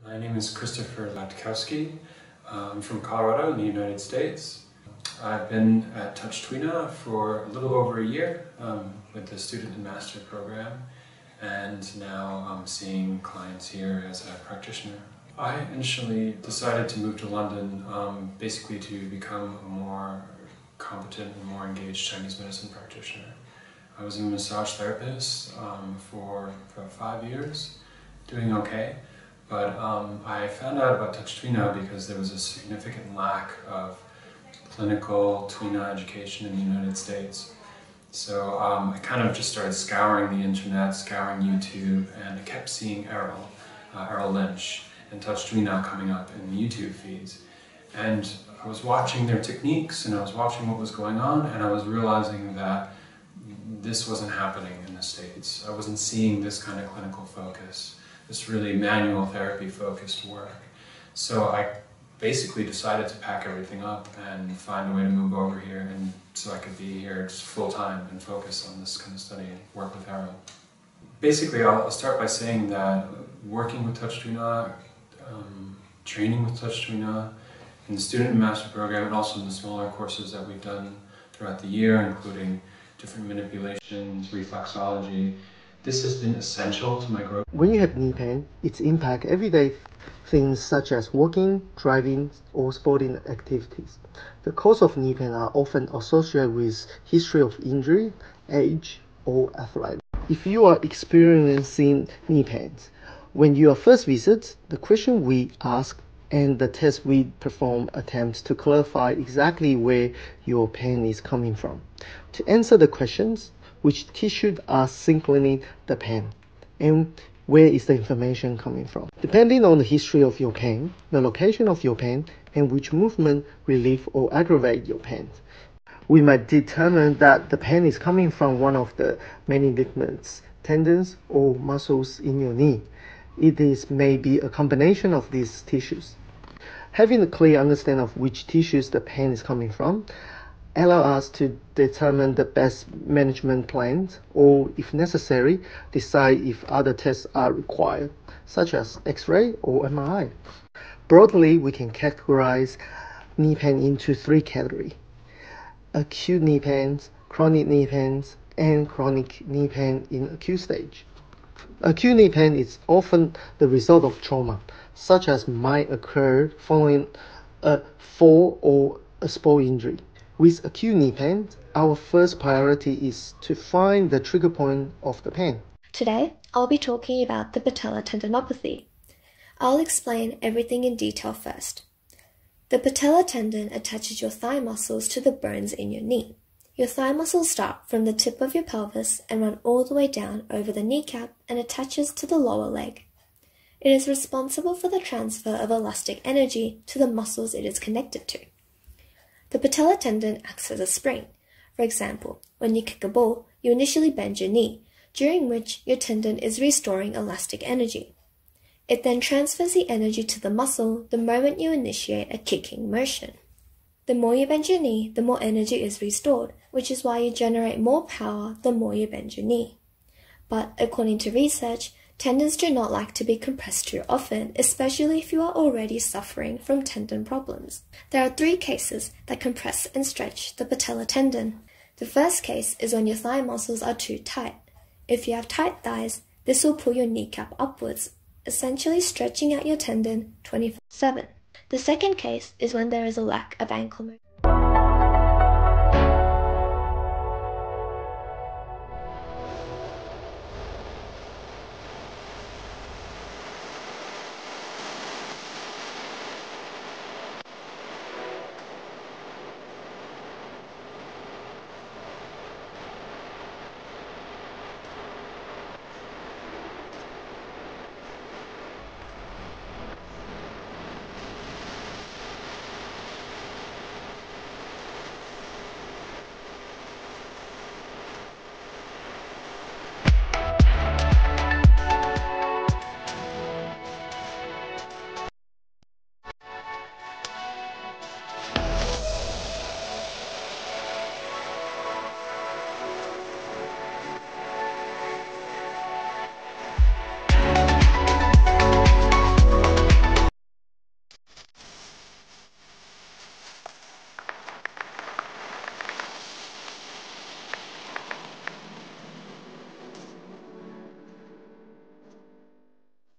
My name is Christopher Latkowski. I'm from Colorado in the United States. I've been at Touch Tuina for a little over a year with the Student and Master program, and now I'm seeing clients here as a practitioner. I initially decided to move to London basically to become a more competent and more engaged Chinese medicine practitioner. I was a massage therapist for about 5 years, doing okay. But I found out about Touch Tuina because there was a significant lack of clinical Tuina education in the United States. So I kind of just started scouring the internet, scouring YouTube, and I kept seeing Errol Lynch and Touch Tuina coming up in the YouTube feeds. And I was watching their techniques and I was watching what was going on, and I was realizing that this wasn't happening in the States. I wasn't seeing this kind of clinical focus, this really manual therapy focused work. So I basically decided to pack everything up and find a way to move over here, and so I could be here just full time and focus on this kind of study and work with Errol. Basically, I'll start by saying that working with Touch Tuina, training with Touch Tuina in the Student and Master program, and also in the smaller courses that we've done throughout the year, including different manipulations, reflexology, this has been essential to my growth. When you have knee pain, it impacts everyday things such as walking, driving, or sporting activities. The cause of knee pain are often associated with history of injury, age, or arthritis. If you are experiencing knee pains, when you are first visit, the question we ask and the test we perform attempts to clarify exactly where your pain is coming from. To answer the questions, which tissues are signaling the pain, and where is the information coming from. Depending on the history of your pain, the location of your pain, and which movement relieve or aggravate your pain, we might determine that the pain is coming from one of the many ligaments, tendons, or muscles in your knee. It may be a combination of these tissues. Having a clear understanding of which tissues the pain is coming from allow us to determine the best management plans, or if necessary, decide if other tests are required, such as X-ray or MRI. Broadly, we can categorize knee pain into 3 categories: acute knee pains, chronic knee pains, and chronic knee pain in acute stage. Acute knee pain is often the result of trauma, such as might occur following a fall or a sport injury. With acute knee pain, our first priority is to find the trigger point of the pain. Today, I'll be talking about the patellar tendinopathy. I'll explain everything in detail first. The patellar tendon attaches your thigh muscles to the bones in your knee. Your thigh muscles start from the tip of your pelvis and run all the way down over the kneecap and attaches to the lower leg. It is responsible for the transfer of elastic energy to the muscles it is connected to. The patellar tendon acts as a spring. For example, when you kick a ball, you initially bend your knee, during which your tendon is restoring elastic energy. It then transfers the energy to the muscle the moment you initiate a kicking motion. The more you bend your knee, the more energy is restored, which is why you generate more power the more you bend your knee. But according to research, tendons do not like to be compressed too often, especially if you are already suffering from tendon problems. There are 3 cases that compress and stretch the patellar tendon. The first case is when your thigh muscles are too tight. If you have tight thighs, this will pull your kneecap upwards, essentially stretching out your tendon 24/7. The second case is when there is a lack of ankle movement.